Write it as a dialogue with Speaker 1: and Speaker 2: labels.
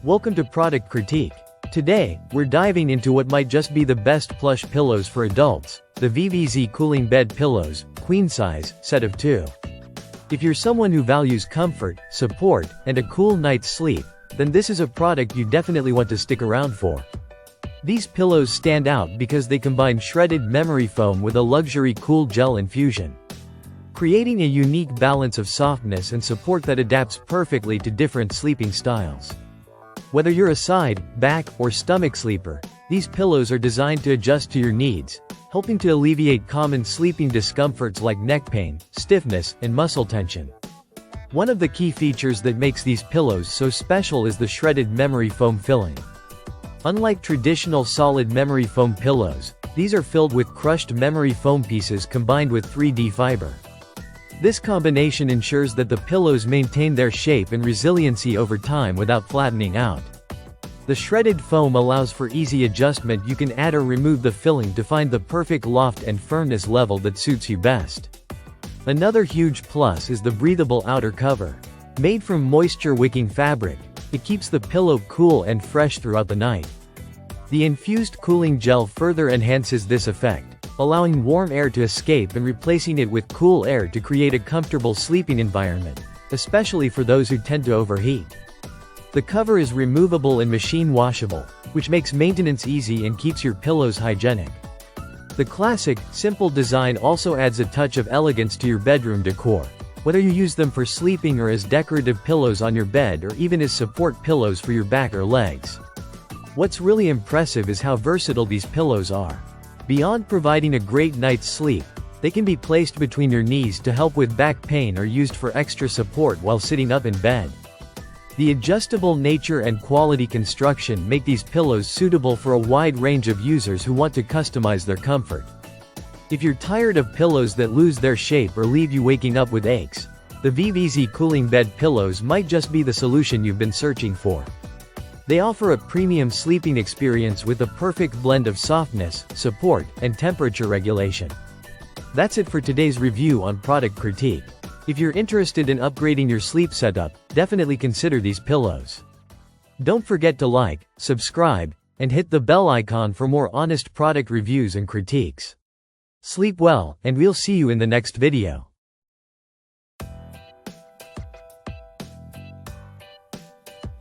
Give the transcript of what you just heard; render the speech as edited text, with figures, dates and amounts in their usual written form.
Speaker 1: Welcome to Product Critique. Today, we're diving into what might just be the best plush pillows for adults, the VVZ Cooling Bed Pillows, Queen Size, Set of 2. If you're someone who values comfort, support, and a cool night's sleep, then this is a product you definitely want to stick around for. These pillows stand out because they combine shredded memory foam with a luxury cool gel infusion, creating a unique balance of softness and support that adapts perfectly to different sleeping styles. Whether you're a side, back, or stomach sleeper, these pillows are designed to adjust to your needs, helping to alleviate common sleeping discomforts like neck pain, stiffness, and muscle tension. One of the key features that makes these pillows so special is the shredded memory foam filling. Unlike traditional solid memory foam pillows, these are filled with crushed memory foam pieces combined with 3D fiber. This combination ensures that the pillows maintain their shape and resiliency over time without flattening out. The shredded foam allows for easy adjustment. You can add or remove the filling to find the perfect loft and firmness level that suits you best. Another huge plus is the breathable outer cover. Made from moisture-wicking fabric, it keeps the pillow cool and fresh throughout the night. The infused cooling gel further enhances this effect, allowing warm air to escape and replacing it with cool air to create a comfortable sleeping environment, especially for those who tend to overheat. The cover is removable and machine washable, which makes maintenance easy and keeps your pillows hygienic. The classic, simple design also adds a touch of elegance to your bedroom decor, whether you use them for sleeping or as decorative pillows on your bed or even as support pillows for your back or legs. What's really impressive is how versatile these pillows are. Beyond providing a great night's sleep, they can be placed between your knees to help with back pain or used for extra support while sitting up in bed. The adjustable nature and quality construction make these pillows suitable for a wide range of users who want to customize their comfort. If you're tired of pillows that lose their shape or leave you waking up with aches, the VVZ Cooling Bed Pillows might just be the solution you've been searching for. They offer a premium sleeping experience with a perfect blend of softness, support, and temperature regulation. That's it for today's review on Product Critique. If you're interested in upgrading your sleep setup, definitely consider these pillows. Don't forget to like, subscribe, and hit the bell icon for more honest product reviews and critiques. Sleep well, and we'll see you in the next video.